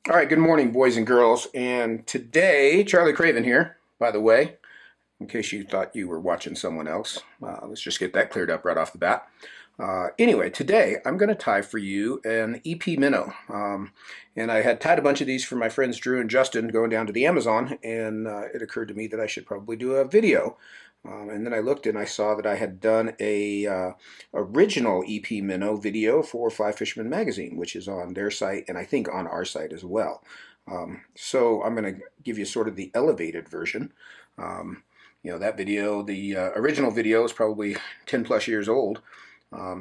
All right, good morning, boys and girls. And today, Charlie Craven here, by the way, in case you thought you were watching someone else. Let's just get that cleared up right off the bat. Anyway, today I'm going to tie for you an EP Minnow. And I had tied a bunch of these for my friends Drew and Justin going down to the Amazon, and it occurred to me that I should probably do a video. And then I looked and I saw that I had done a original EP Minnow video for Fly Fisherman Magazine, which is on their site and I think on our site as well. So I'm going to give you sort of the elevated version. That video, the original video is probably 10 plus years old.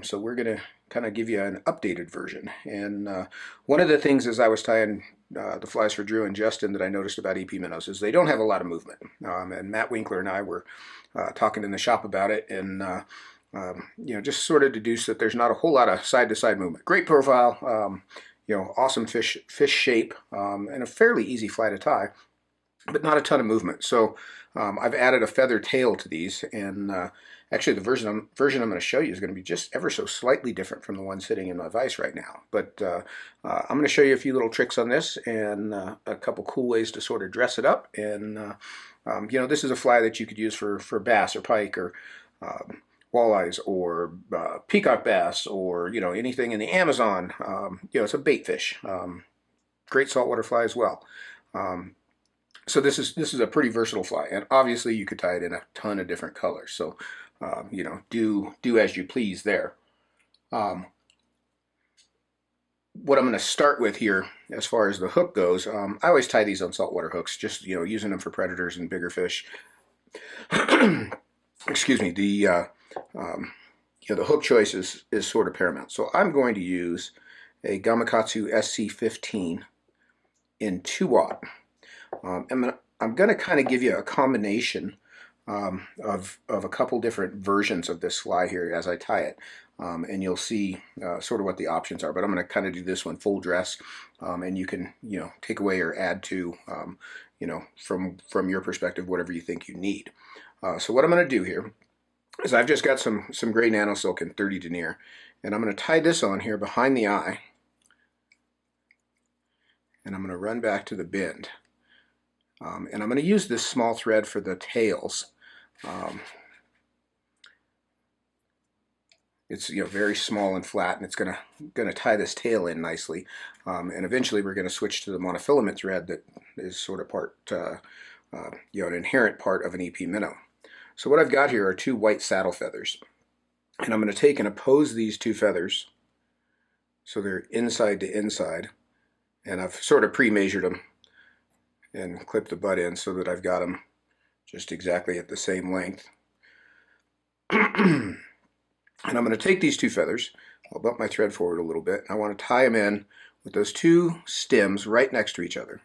So we're going to kind of give you an updated version. And one of the things as I was tying the flies for Drew and Justin that I noticed about EP Minnows is they don't have a lot of movement. And Matt Winkler and I were talking in the shop about it, and just sort of deduced that there's not a whole lot of side-to-side movement. Great profile, awesome fish shape, and a fairly easy fly to tie, but not a ton of movement. So I've added a feather tail to these, and actually the version I'm going to show you is going to be just ever so slightly different from the one sitting in my vise right now. But I'm going to show you a few little tricks on this and a couple cool ways to sort of dress it up. And this is a fly that you could use for bass or pike or walleyes or peacock bass or anything in the Amazon. It's a bait fish. Great saltwater fly as well. So this is a pretty versatile fly, and obviously you could tie it in a ton of different colors. So do as you please there. What I'm going to start with here, as far as the hook goes, I always tie these on saltwater hooks, just using them for predators and bigger fish. Excuse me. The hook choice is sort of paramount. So I'm going to use a Gamakatsu SC15 in 2-aught. I'm going to kind of give you a combination of a couple different versions of this fly here as I tie it, and you'll see sort of what the options are. But I'm going to kind of do this one full dress, and you can take away or add to from your perspective whatever you think you need. So what I'm going to do here is I've just got some gray Nanosilk in 30 Denier, and I'm going to tie this on here behind the eye, and I'm going to run back to the bend. And I'm going to use this small thread for the tails. It's very small and flat, and it's going to tie this tail in nicely. And eventually we're going to switch to the monofilament thread that is sort of part, an inherent part of an EP Minnow. So what I've got here are 2 white saddle feathers, and I'm going to take and oppose these 2 feathers so they're inside to inside, and I've sort of pre-measured them and clip the butt in so that I've got them just exactly at the same length. And I'm going to take these 2 feathers, I'll bump my thread forward a little bit, and I want to tie them in with those 2 stems right next to each other.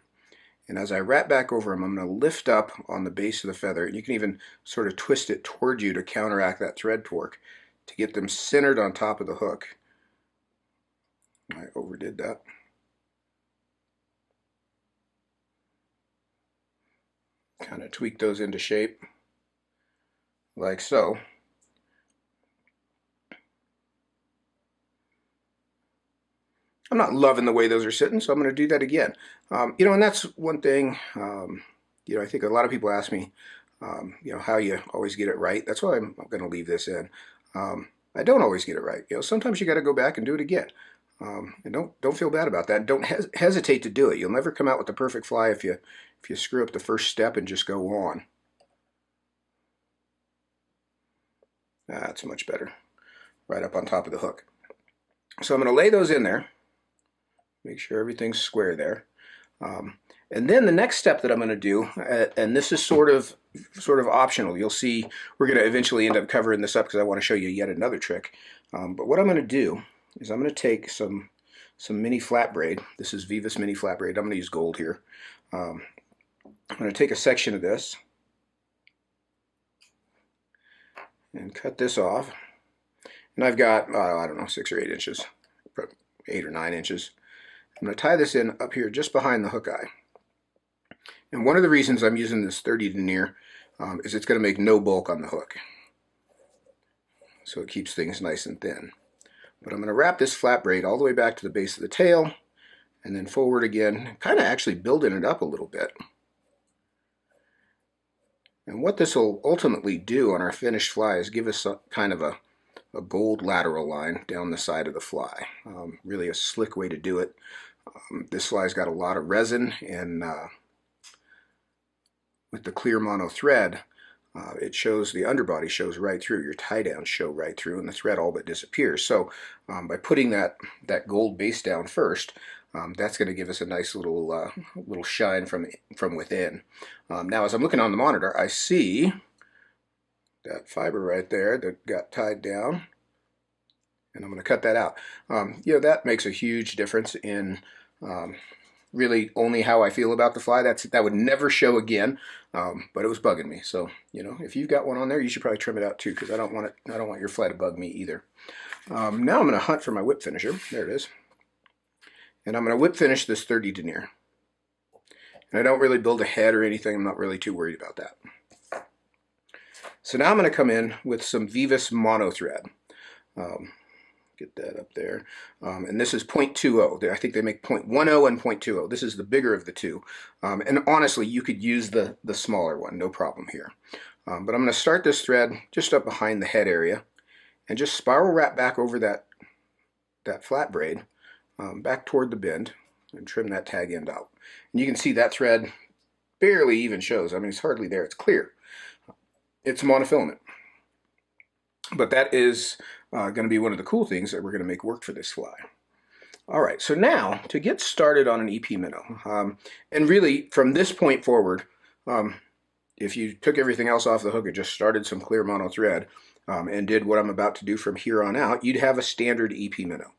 And as I wrap back over them, I'm going to lift up on the base of the feather, and you can even sort of twist it toward you to counteract that thread torque to get them centered on top of the hook. I overdid that. Kind of tweak those into shape, like so. I'm not loving the way those are sitting, so I'm going to do that again. And that's one thing, I think a lot of people ask me, how you always get it right. That's why I'm going to leave this in. I don't always get it right. Sometimes you got to go back and do it again. And don't feel bad about that. Don't hesitate to do it. You'll never come out with the perfect fly if you screw up the first step and just go on. That's much better. Right up on top of the hook. So I'm going to lay those in there. Make sure everything's square there. And then the next step that I'm going to do, and this is sort of optional. You'll see we're going to eventually end up covering this up because I want to show you yet another trick. But what I'm going to do is I'm going to take some mini flat braid. This is Vivus mini flat braid. I'm going to use gold here. I'm going to take a section of this and cut this off. And I've got, I don't know, 6 or 8 inches, 8 or 9 inches. I'm going to tie this in up here just behind the hook eye. And one of the reasons I'm using this 30 Denier is it's going to make no bulk on the hook. So it keeps things nice and thin. But I'm going to wrap this flat braid all the way back to the base of the tail, and then forward again, kind of actually building it up a little bit. And what this will ultimately do on our finished fly is give us a kind of a gold lateral line down the side of the fly. Really a slick way to do it. This fly's got a lot of resin, and with the clear mono thread, it shows, the underbody shows right through, your tie downs show right through, and the thread all but disappears. So by putting that gold base down first, that's going to give us a nice little shine from within. Now as I'm looking on the monitor, I see that fiber right there that got tied down, and I'm going to cut that out. You know, that makes a huge difference in really only how I feel about the fly. That would never show again, but it was bugging me. So, you know, if you've got one on there, you should probably trim it out too, because I don't want your fly to bug me either. Now I'm going to hunt for my whip finisher. There it is. And I'm going to whip finish this 30 denier. And I don't really build a head or anything. I'm not really too worried about that. So now I'm going to come in with some Vivus mono thread. Get that up there. And this is 0.20. I think they make 0.10 and 0.20. This is the bigger of the two. And honestly, you could use the smaller one, no problem here. But I'm going to start this thread just up behind the head area and just spiral wrap back over that flat braid, back toward the bend, and trim that tag end out. And you can see that thread barely even shows. I mean, it's hardly there. It's clear. It's monofilament. But that is going to be one of the cool things that we're going to make work for this fly. All right, so now to get started on an EP minnow, and really from this point forward, if you took everything else off the hook and just started some clear mono thread and did what I'm about to do from here on out, you'd have a standard EP minnow.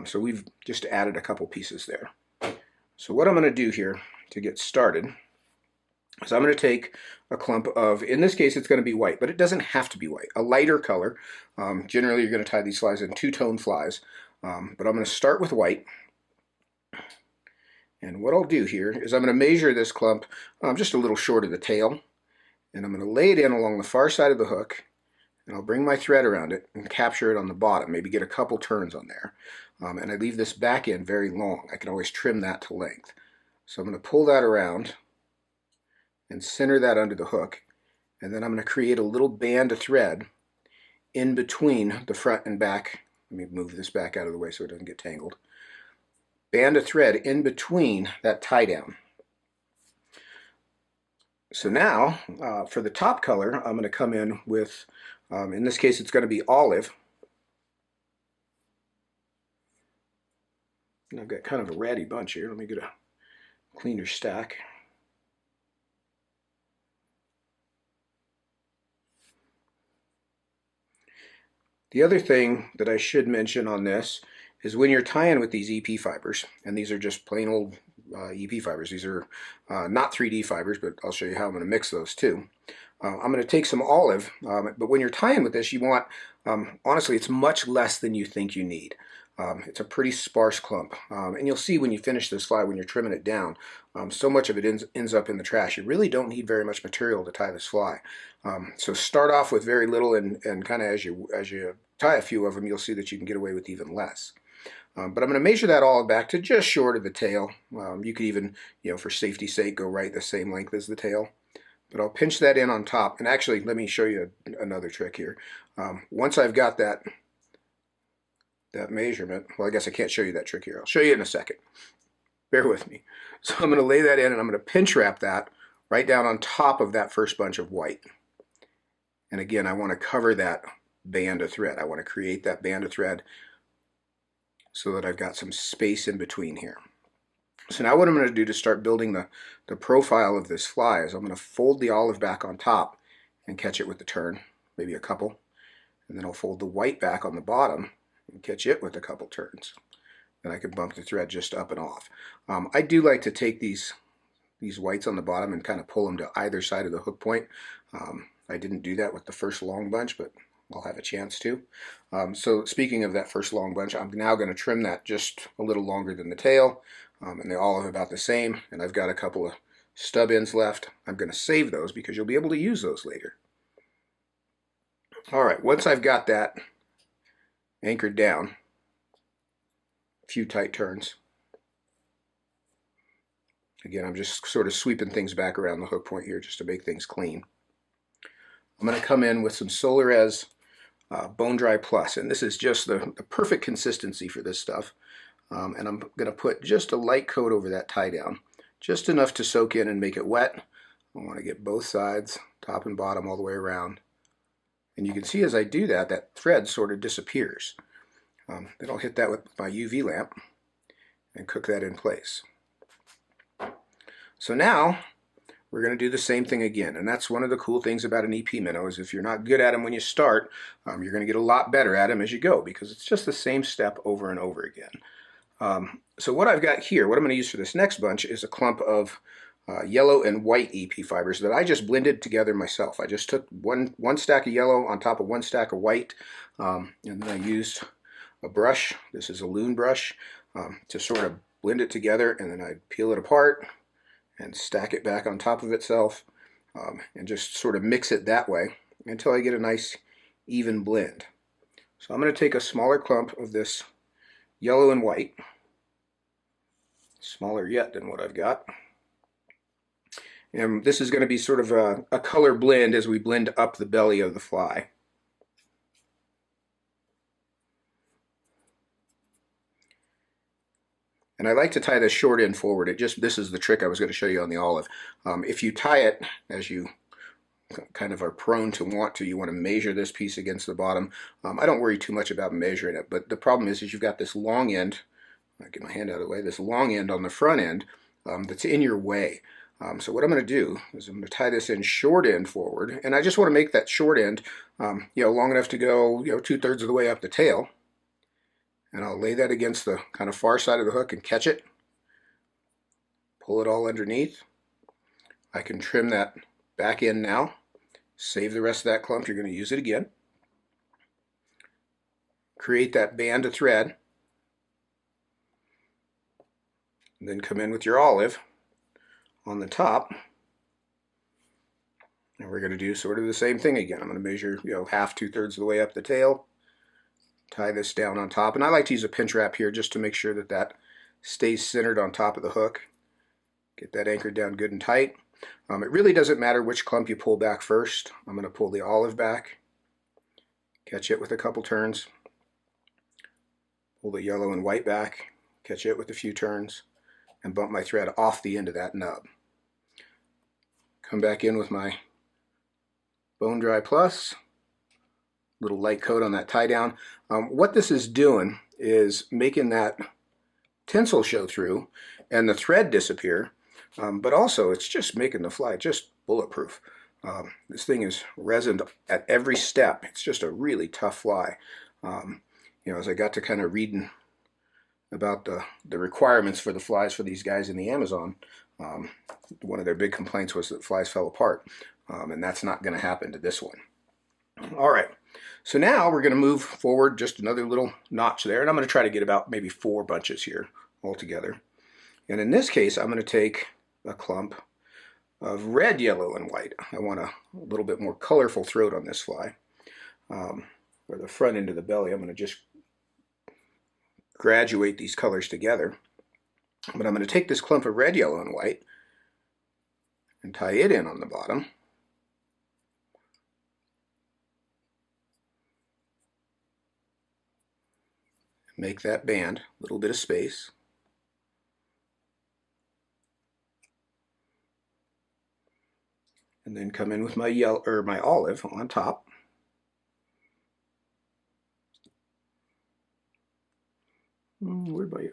So we've just added a couple pieces there. So what I'm going to do here to get started is I'm going to take a clump of, in this case it's going to be white, but it doesn't have to be white, a lighter color. Generally you're going to tie these flies in two-tone flies, but I'm going to start with white. And what I'll do here is I'm going to measure this clump just a little short of the tail, and I'm going to lay it in along the far side of the hook, and I'll bring my thread around it and capture it on the bottom, maybe get a couple turns on there. And I leave this back end very long. I can always trim that to length. So I'm going to pull that around and center that under the hook, and then I'm going to create a little band of thread in between the front and back. Let me move this back out of the way so it doesn't get tangled. Band of thread in between that tie down. So now for the top color, I'm going to come in with, in this case it's going to be olive. And I've got kind of a ratty bunch here. Let me get a cleaner stack. The other thing that I should mention on this is when you're tying with these EP fibers, and these are just plain old EP fibers. These are not 3D fibers, but I'll show you how I'm going to mix those too. I'm going to take some olive, but when you're tying with this, you want, honestly, it's much less than you think you need. It's a pretty sparse clump, and you'll see when you finish this fly, when you're trimming it down, so much of it ends up in the trash. You really don't need very much material to tie this fly. So start off with very little, and kind of as you tie a few of them, you'll see that you can get away with even less. But I'm going to measure that all back to just short of the tail. You could even, you know, for safety's sake, go right the same length as the tail. But I'll pinch that in on top. And actually, let me show you another trick here. Once I've got that measurement, well, I guess I can't show you that trick here. I'll show you in a second. Bear with me. So I'm going to lay that in, and I'm going to pinch wrap that right down on top of that first bunch of white. And again, I want to cover that band of thread. I want to create that band of thread so that I've got some space in between here. So now what I'm going to do to start building the profile of this fly is I'm going to fold the olive back on top and catch it with the turn, maybe a couple. And then I'll fold the white back on the bottom and catch it with a couple turns. Then I can bump the thread just up and off. I do like to take these whites on the bottom and kind of pull them to either side of the hook point. I didn't do that with the first long bunch, but I'll have a chance to. So speaking of that first long bunch, I'm now going to trim that just a little longer than the tail, and they all have about the same, and I've got a couple of stub ends left. I'm going to save those because you'll be able to use those later. All right, once I've got that anchored down, a few tight turns, Again, I'm just sort of sweeping things back around the hook point here just to make things clean. I'm going to come in with some Solarez Bone Dry Plus, and this is just the perfect consistency for this stuff. And I'm going to put just a light coat over that tie down, just enough to soak in and make it wet. I want to get both sides, top and bottom, all the way around. And you can see as I do that, that thread sort of disappears. Then I'll hit that with my UV lamp and cook that in place. So now we're going to do the same thing again, and that's one of the cool things about an EP minnow is if you're not good at them when you start, you're going to get a lot better at them as you go because it's just the same step over and over again. So what I've got here, what I'm going to use for this next bunch is a clump of yellow and white EP fibers that I just blended together myself. I just took one stack of yellow on top of one stack of white, and then I used a brush. This is a loon brush to sort of blend it together, and then I peel it apart and stack it back on top of itself, and just sort of mix it that way until I get a nice even blend. So I'm going to take a smaller clump of this yellow and white, smaller yet than what I've got, and this is going to be sort of a color blend as we blend up the belly of the fly. And I like to tie this short end forward. This is the trick I was going to show you on the olive. If you tie it as you kind of are prone to want to, you want to measure this piece against the bottom. I don't worry too much about measuring it, but the problem is you've got this long end, I'll get my hand out of the way, this long end on the front end that's in your way. So what I'm going to do is I'm going to tie this in short end forward, and I just want to make that short end long enough to go 2/3 of the way up the tail. And I'll lay that against the kind of far side of the hook and catch it. Pull it all underneath. I can trim that back in now. Save the rest of that clump. You're going to use it again. Create that band of thread. And then come in with your olive on the top. And we're going to do sort of the same thing again. I'm going to measure 1/2, 2/3 of the way up the tail. Tie this down on top, and I like to use a pinch wrap here just to make sure that that stays centered on top of the hook. Get that anchored down good and tight. It really doesn't matter which clump you pull back first. I'm going to pull the olive back, catch it with a couple turns, pull the yellow and white back, catch it with a few turns, and bump my thread off the end of that nub. Come back in with my Bone Dry Plus. Little light coat on that tie down. What this is doing is making that tinsel show through and the thread disappear, but also it's just making the fly just bulletproof. This thing is resined at every step. It's just a really tough fly. As I got to kind of reading about the requirements for the flies for these guys in the Amazon, one of their big complaints was that flies fell apart, and that's not going to happen to this one. All right, so now we're going to move forward just another little notch there, and I'm going to try to get about maybe 4 bunches here altogether. And in this case, I'm going to take a clump of red, yellow, and white. I want a little bit more colorful throat on this fly. For the front end of the belly, I'm going to just graduate these colors together. But I'm going to take this clump of red, yellow, and white and tie it in on the bottom. Make that band, a little bit of space. And then come in with my yellow or my olive on top. Where'd my,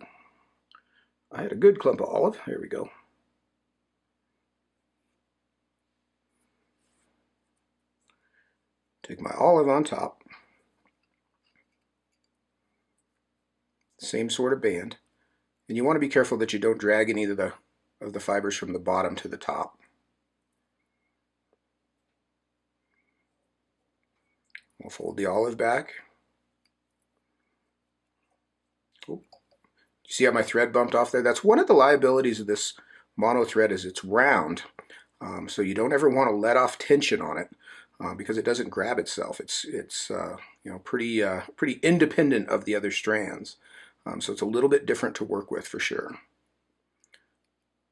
I had a good clump of olive. There we go. Take my olive on top. Same sort of band, and you want to be careful that you don't drag any of the fibers from the bottom to the top. We'll fold the olive back. Oh, you see how my thread bumped off there? That's one of the liabilities of this mono thread is it's round, so you don't ever want to let off tension on it because it doesn't grab itself. It's pretty independent of the other strands. So it's a little bit different to work with for sure.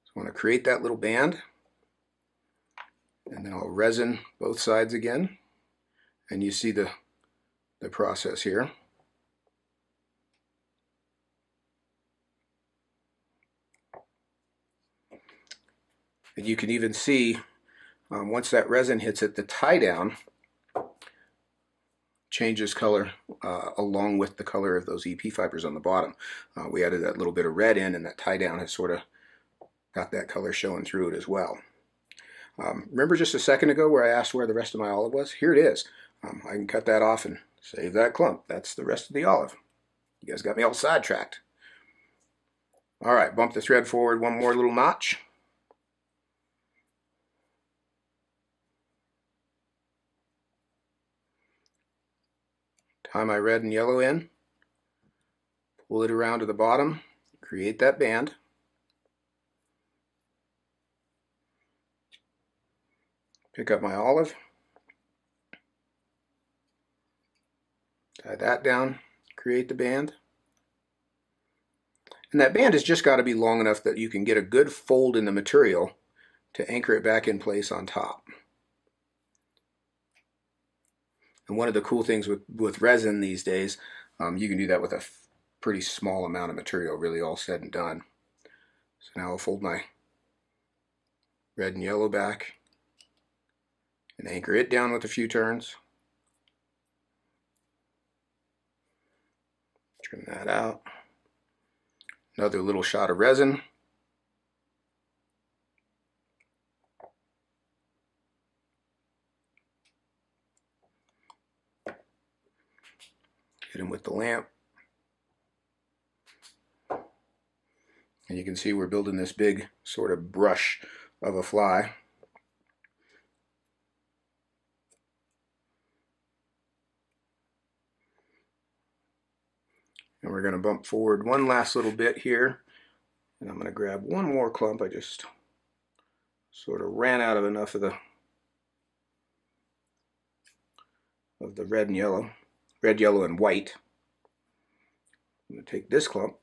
So I want to create that little band, and then I'll resin both sides again, and you see the process here. And you can even see once that resin hits it, the tie down changes color along with the color of those EP fibers on the bottom. We added that little bit of red in, and that tie down has sort of got that color showing through it as well. Remember just a second ago where I asked where the rest of my olive was? Here it is. I can cut that off and save that clump. That's the rest of the olive. You guys got me all sidetracked. All right, bump the thread forward one more little notch. Tie my red and yellow in, pull it around to the bottom, create that band. Pick up my olive, tie that down, create the band. And that band has just got to be long enough that you can get a good fold in the material to anchor it back in place on top. And one of the cool things with resin these days, you can do that with a pretty small amount of material, really all said and done. So now I'll fold my red and yellow back and anchor it down with a few turns. Trim that out. Another little shot of resin. Hit him with the lamp. And you can see we're building this big sort of brush of a fly. And we're going to bump forward one last little bit here. And I'm going to grab one more clump. I just sort of ran out of enough of the red and yellow. Red, yellow, and white. I'm going to take this clump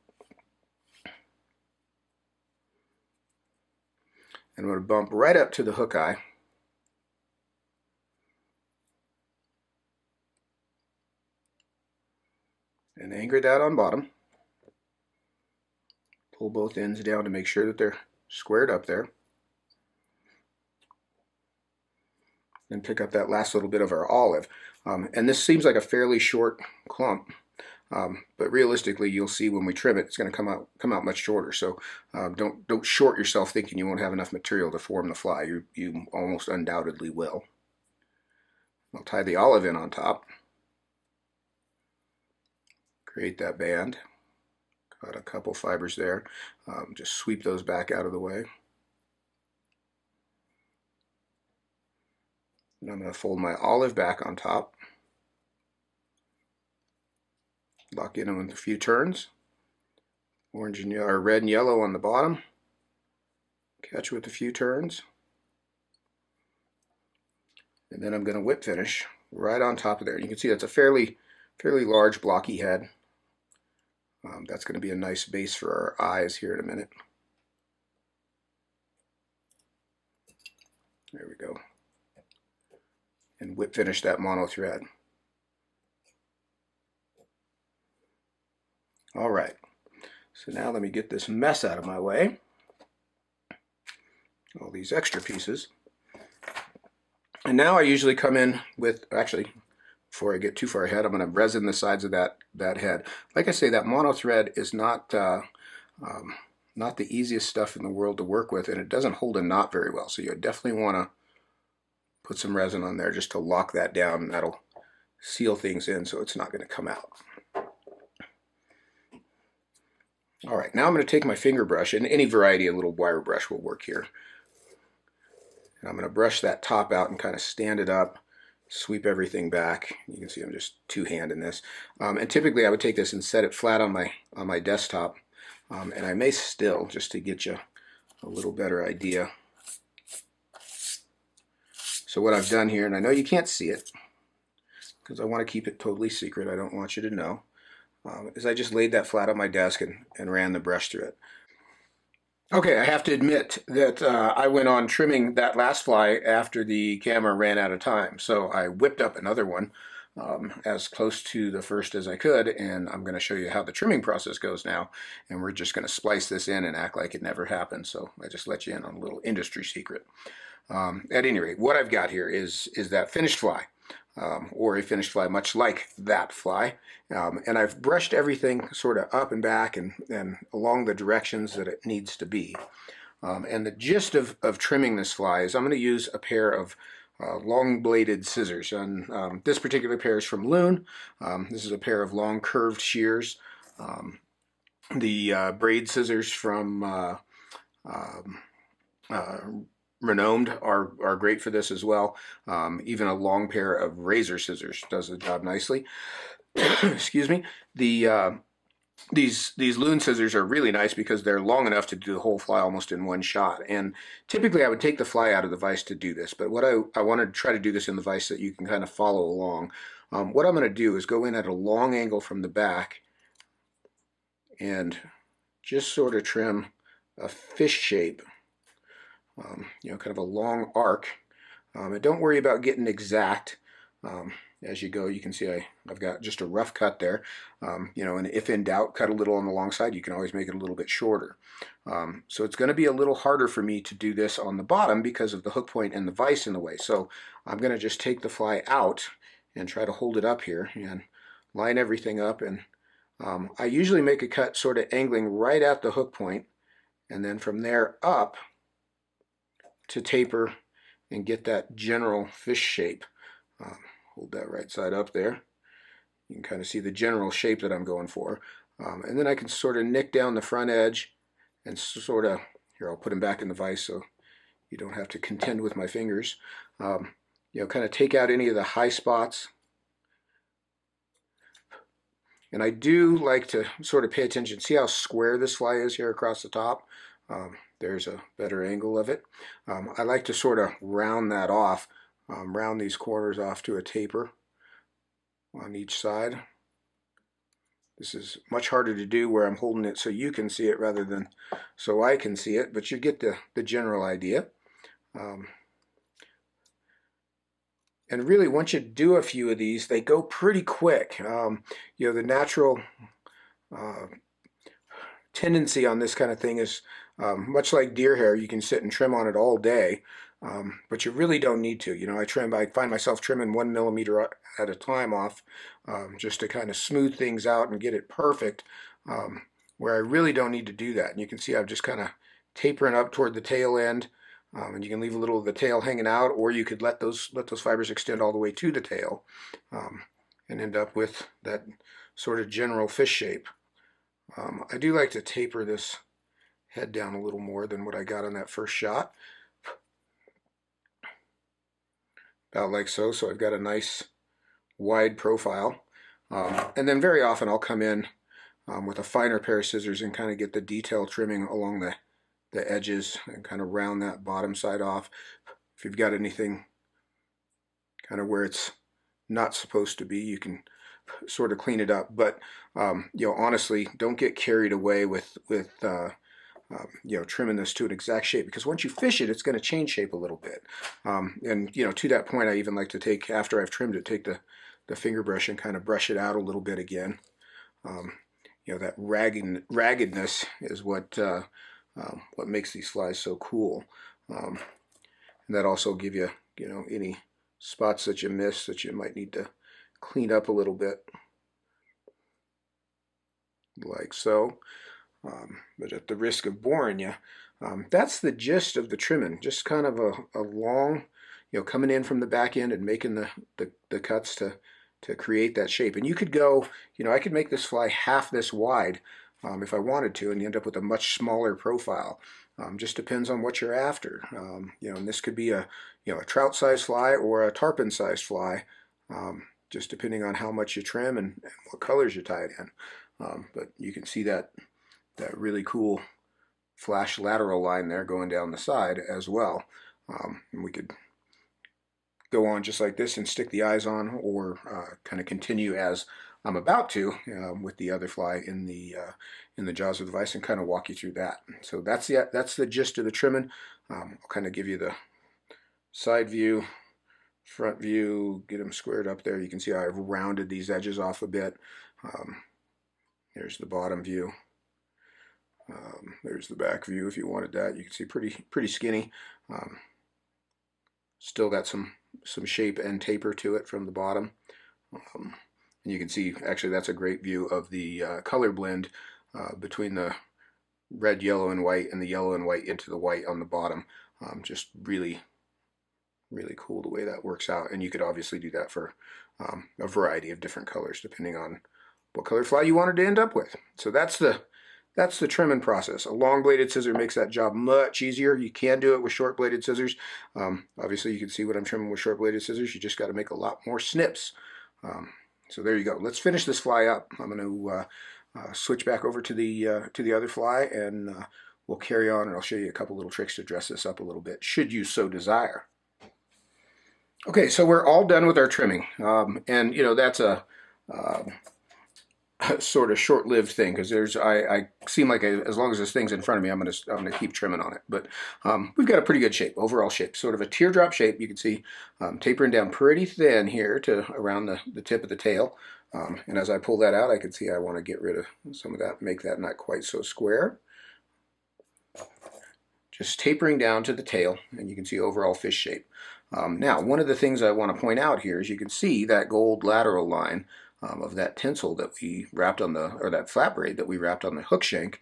and I'm going to bump right up to the hook eye. And anchor that on bottom. Pull both ends down to make sure that they're squared up there. Then pick up that last little bit of our olive. And this seems like a fairly short clump, but realistically you'll see when we trim it, it's going to come out much shorter. So don't short yourself thinking you won't have enough material to form the fly. You almost undoubtedly will. I'll tie the olive in on top. Create that band. Got a couple fibers there. Just sweep those back out of the way. And I'm going to fold my olive back on top. Lock in with a few turns. Orange and yellow, or red and yellow on the bottom. Catch with a few turns. And then I'm going to whip finish right on top of there. You can see that's a fairly large blocky head. That's going to be a nice base for our eyes here in a minute. There we go. And whip finish that mono thread. All right, so now let me get this mess out of my way. All these extra pieces. And now I usually come in with, actually, before I get too far ahead, I'm going to resin the sides of that head. Like I say, that mono thread is not the easiest stuff in the world to work with, and it doesn't hold a knot very well. So you definitely want to put some resin on there just to lock that down, and that'll seal things in so it's not going to come out. All right, now I'm going to take my finger brush, and any variety of little wire brush will work here. And I'm going to brush that top out and kind of stand it up, sweep everything back. You can see I'm just two-handing this. And typically I would take this and set it flat on my desktop. And I may still, just to get you a little better idea. So what I've done here, and I know you can't see it, because I want to keep it totally secret, I don't want you to know, is I just laid that flat on my desk and ran the brush through it. Okay, I have to admit that I went on trimming that last fly after the camera ran out of time. So I whipped up another one as close to the first as I could, and I'm going to show you how the trimming process goes now. And we're just going to splice this in and act like it never happened. So I just let you in on a little industry secret. At any rate, what I've got here is that finished fly. Or a finished fly, much like that fly. And I've brushed everything sort of up and back and along the directions that it needs to be. And the gist of trimming this fly is I'm going to use a pair of long bladed scissors. And this particular pair is from Loon. This is a pair of long curved shears. The braid scissors from Renowned are great for this as well. Even a long pair of razor scissors does the job nicely. Excuse me. These Loon scissors are really nice because they're long enough to do the whole fly almost in one shot. And typically I would take the fly out of the vise to do this, but what I want to try to do this in the vise so that you can kind of follow along. What I'm going to do is go in at a long angle from the back and just sort of trim a fish shape. Kind of a long arc. And don't worry about getting exact as you go. You can see I've got just a rough cut there. And if in doubt, cut a little on the long side. You can always make it a little bit shorter. So it's going to be a little harder for me to do this on the bottom because of the hook point and the vise in the way. So I'm going to just take the fly out and try to hold it up here and line everything up. And I usually make a cut sort of angling right at the hook point, and then from there up to taper and get that general fish shape. Hold that right side up there. You can kind of see the general shape that I'm going for. And then I can sort of nick down the front edge and sort of, here I'll put them back in the vise so you don't have to contend with my fingers. Kind of take out any of the high spots. And I do like to sort of pay attention. See how square this fly is here across the top? There's a better angle of it. I like to sort of round that off, round these corners off to a taper on each side. This is much harder to do where I'm holding it so you can see it rather than so I can see it, but you get the general idea. And really, once you do a few of these, they go pretty quick. The natural tendency on this kind of thing is much like deer hair. You can sit and trim on it all day, but you really don't need to. I find myself trimming 1 millimeter at a time off just to kind of smooth things out and get it perfect, where I really don't need to do that. And you can see I'm just kind of tapering up toward the tail end. And you can leave a little of the tail hanging out, or you could let those fibers extend all the way to the tail and end up with that sort of general fish shape. I do like to taper this head down a little more than what I got on that first shot. About like so. So I've got a nice wide profile. And then very often I'll come in with a finer pair of scissors and kind of get the detail trimming along the edges and kind of round that bottom side off. If you've got anything kind of where it's not supposed to be, you can sort of clean it up. But honestly, don't get carried away with trimming this to an exact shape, because once you fish it, it's going to change shape a little bit. And to that point, I even like to take, after I've trimmed it, take the finger brush and kind of brush it out a little bit again. That raggedness is what makes these flies so cool. And that also give you, any spots that you miss that you might need to clean up a little bit, like so. But at the risk of boring you, that's the gist of the trimming. Just kind of a long, coming in from the back end and making the cuts to create that shape. And you could go, I could make this fly half this wide if I wanted to, and you end up with a much smaller profile. Just depends on what you're after. And this could be a trout-sized fly or a tarpon-sized fly, just depending on how much you trim and what colors you tie it in. But you can see that really cool flash lateral line there going down the side as well. And we could go on just like this and stick the eyes on, or kind of continue as I'm about to with the other fly in the jaws of the vise and kind of walk you through that. So that's the gist of the trimming. I'll kind of give you the side view, front view, get them squared up there. You can see how I've rounded these edges off a bit. There's the bottom view. There's the back view if you wanted that. You can see pretty skinny. Still got some shape and taper to it from the bottom. And you can see, actually, that's a great view of the color blend between the red, yellow, and white, and the yellow and white into the white on the bottom. Just really cool the way that works out. And you could obviously do that for a variety of different colors depending on what color fly you wanted to end up with. So that's the trimming process. A long bladed scissor makes that job much easier. You can do it with short bladed scissors. Obviously you can see what I'm trimming with short bladed scissors. You just got to make a lot more snips. So there you go. Let's finish this fly up. I'm going to switch back over to the other fly, and we'll carry on, and I'll show you a couple little tricks to dress this up a little bit, should you so desire. Okay, so we're all done with our trimming, and you know that's a sort of short-lived thing, because I seem like as long as this thing's in front of me, I'm gonna keep trimming on it. But we've got a pretty good shape, overall shape, sort of a teardrop shape. You can see tapering down pretty thin here to around the tip of the tail. And as I pull that out, I can see I want to get rid of some of that, make that not quite so square. Just tapering down to the tail, and you can see overall fish shape. Now, one of the things I want to point out here is you can see that gold lateral line of that tinsel that we wrapped on or that flat braid that we wrapped on the hook shank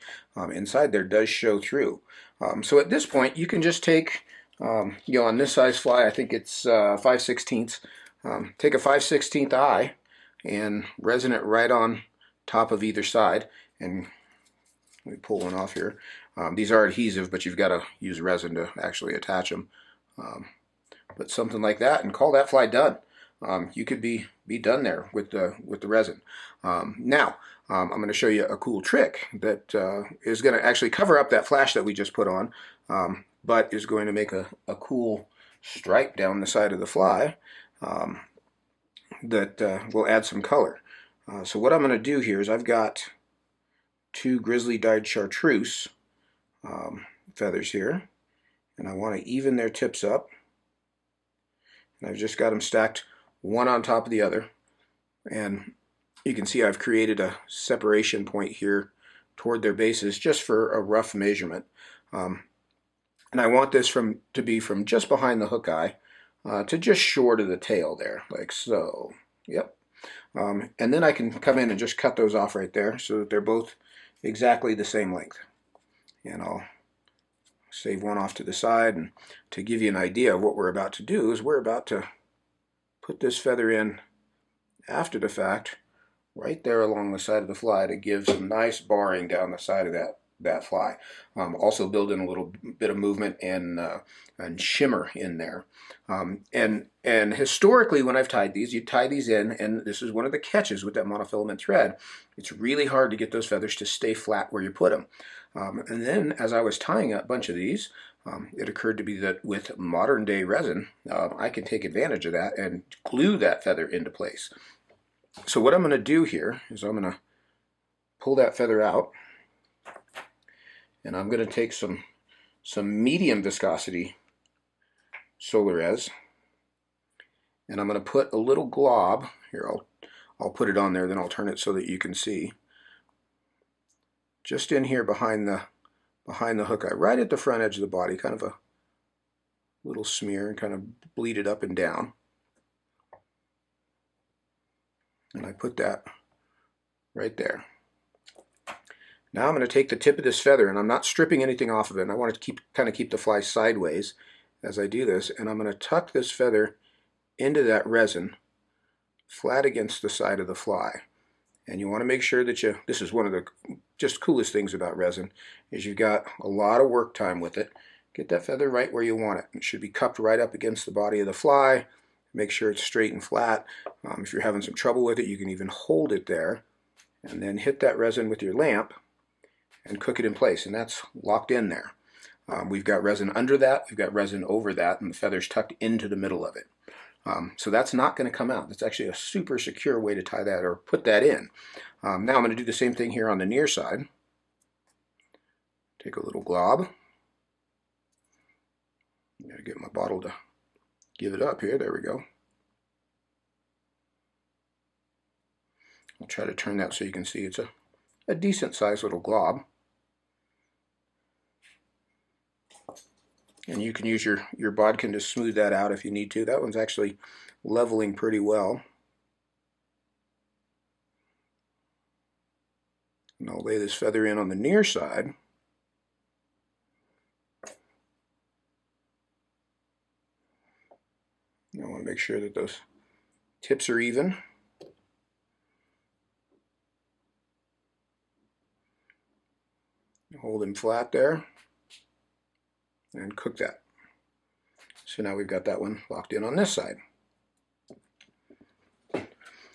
inside there does show through. So at this point, you can just take, you know, on this size fly, I think it's 5/16, take a 5/16 eye and resin it right on top of either side. And let me pull one off here. These are adhesive, but you've got to use resin to actually attach them. But something like that, and call that fly done. You could be done there with the resin. Now, I'm going to show you a cool trick that is going to actually cover up that flash that we just put on, but is going to make a cool stripe down the side of the fly that will add some color. So what I'm going to do here is I've got 2 Grizzly dyed Chartreuse feathers here, and I want to even their tips up. And I've just got them stacked one on top of the other, and you can see I've created a separation point here toward their bases just for a rough measurement. And I want this to be from just behind the hook eye to just short of the tail there, like so. Yep. And then I can come in and just cut those off right there so that they're both exactly the same length. And I'll save one off to the side, and to give you an idea of what we're about to do is we're about to put this feather in after the fact right there along the side of the fly to give some nice barring down the side of that fly. Also build in a little bit of movement and shimmer in there. And historically, when I've tied these, you tie these in, and this is one of the catches with that monofilament thread. It's really hard to get those feathers to stay flat where you put them. And then as I was tying a bunch of these, it occurred to me that with modern day resin, I can take advantage of that and glue that feather into place. So what I'm going to do here is I'm going to pull that feather out, and I'm going to take some medium viscosity Solarez, and I'm going to put a little glob here. I'll put it on there, then I'll turn it so that you can see. Just in here behind the hook eye, right at the front edge of the body, kind of a little smear, and kind of bleed it up and down. And I put that right there. Now I'm going to take the tip of this feather, and I'm not stripping anything off of it, and I want to kind of keep the fly sideways as I do this, and I'm going to tuck this feather into that resin flat against the side of the fly. And you want to make sure that this is one of the just coolest things about resin, is you've got a lot of work time with it. Get that feather right where you want it. It should be cupped right up against the body of the fly. Make sure it's straight and flat. If you're having some trouble with it, you can even hold it there and then hit that resin with your lamp and cook it in place, and that's locked in there. We've got resin under that, we've got resin over that, and the feather's tucked into the middle of it. So that's not going to come out. That's actually a super secure way to tie that or put that in. Now I'm going to do the same thing here on the near side. Take a little glob. I'm going to get my bottle to give it up here. There we go. I'll try to turn that so you can see it's a decent sized little glob. And you can use your bodkin to smooth that out if you need to. That one's actually leveling pretty well. And I'll lay this feather in on the near side. I want to make sure that those tips are even. Hold them flat there and cook that. So now we've got that one locked in on this side.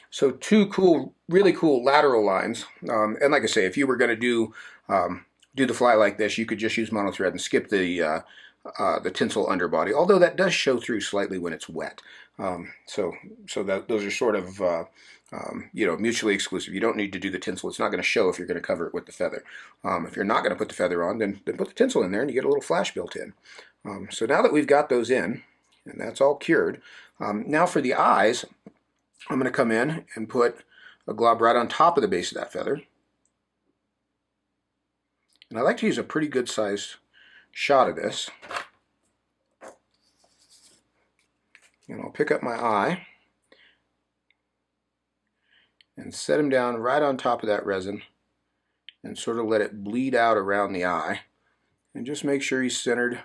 So two cool, really cool lateral lines. And like I say, if you were going to do the fly like this, you could just use mono thread and skip the tinsel underbody, although that does show through slightly when it's wet. So that those are sort of you know, mutually exclusive. You don't need to do the tinsel. It's not going to show if you're going to cover it with the feather. If you're not going to put the feather on, then put the tinsel in there and you get a little flash built in. So now that we've got those in, and that's all cured, now for the eyes, I'm going to come in and put a glob right on top of the base of that feather. And I like to use a pretty good sized shot of this. And I'll pick up my eye and set him down right on top of that resin and sort of let it bleed out around the eye. And just make sure he's centered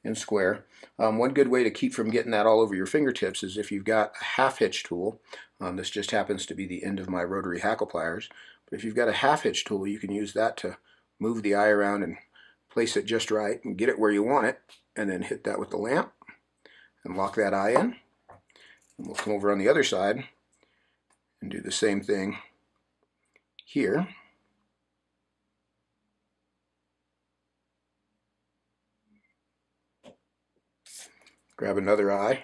and square. One good way to keep from getting that all over your fingertips is if you've got a half hitch tool. This just happens to be the end of my rotary hackle pliers. But if you've got a half hitch tool, you can use that to move the eye around and place it just right and get it where you want it, and then hit that with the lamp and lock that eye in. And we'll come over on the other side and do the same thing here. Grab another eye.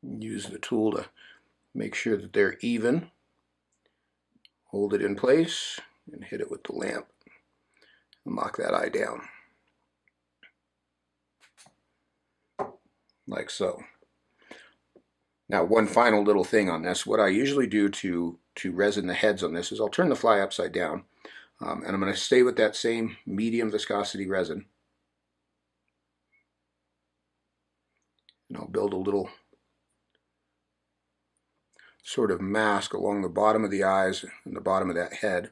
Use the tool to make sure that they're even. Hold it in place and hit it with the lamp and lock that eye down. Like so. Now, one final little thing on this. What I usually do to resin the heads on this is I'll turn the fly upside down, and I'm going to stay with that same medium viscosity resin. And I'll build a little sort of mask along the bottom of the eyes and the bottom of that head,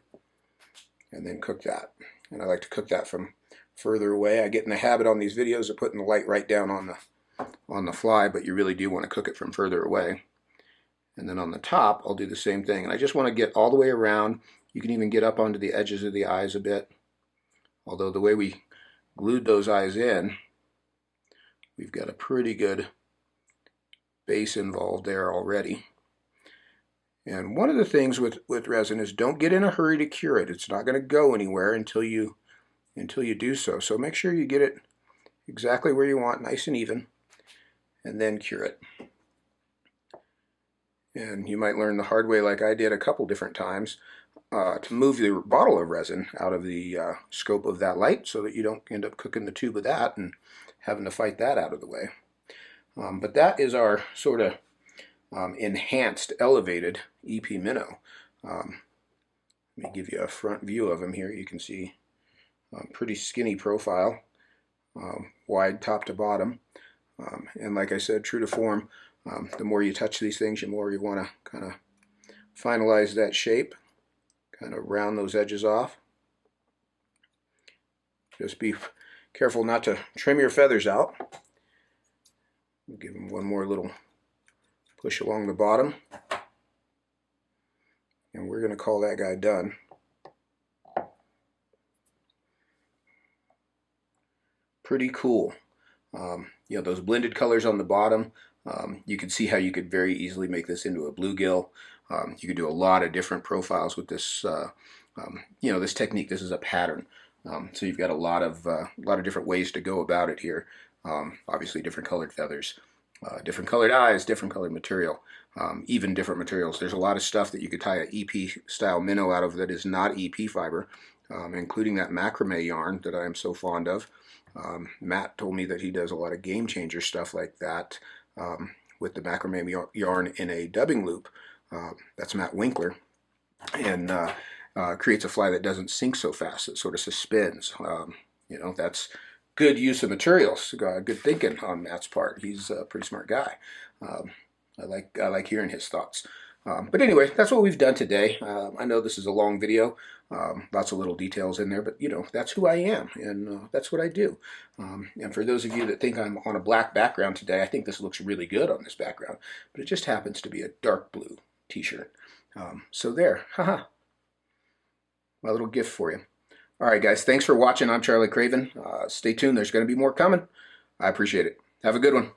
and then cook that. And I like to cook that from further away. I get in the habit on these videos of putting the light right down on the fly, but you really do want to cook it from further away. And then on the top, I'll do the same thing. And I just want to get all the way around. You can even get up onto the edges of the eyes a bit. Although the way we glued those eyes in, we've got a pretty good base involved there already. And one of the things with resin is don't get in a hurry to cure it. It's not going to go anywhere until you do so. So make sure you get it exactly where you want, nice and even, and then cure it. And you might learn the hard way, like I did a couple different times, to move the bottle of resin out of the scope of that light so that you don't end up cooking the tube of that and having to fight that out of the way. But that is our sort of enhanced, elevated EP Minnow. Let me give you a front view of him here. You can see pretty skinny profile, wide top to bottom. And like I said, true to form, the more you touch these things, the more you want to kind of finalize that shape, kind of round those edges off. Just be careful not to trim your feathers out. Give them one more little push along the bottom, and we're going to call that guy done. Pretty cool. You know, those blended colors on the bottom, you can see how you could very easily make this into a bluegill. You can do a lot of different profiles with this, you know, this technique. This is a pattern. So you've got a lot of different ways to go about it here. Obviously different colored feathers, different colored eyes, different colored material, even different materials. There's a lot of stuff that you could tie an EP style minnow out of that is not EP fiber, including that macrame yarn that I am so fond of. Matt told me that he does a lot of game changer stuff like that with the macrame yarn in a dubbing loop. That's Matt Winkler, and creates a fly that doesn't sink so fast. It sort of suspends. You know, that's good use of materials. Good thinking on Matt's part. He's a pretty smart guy. I like hearing his thoughts. But anyway, that's what we've done today. I know this is a long video, lots of little details in there, but you know, that's who I am, and that's what I do. And for those of you that think I'm on a black background today, I think this looks really good on this background, but it just happens to be a dark blue t-shirt. So there, haha, my little gift for you. All right, guys, thanks for watching. I'm Charlie Craven. Stay tuned. There's going to be more coming. I appreciate it. Have a good one.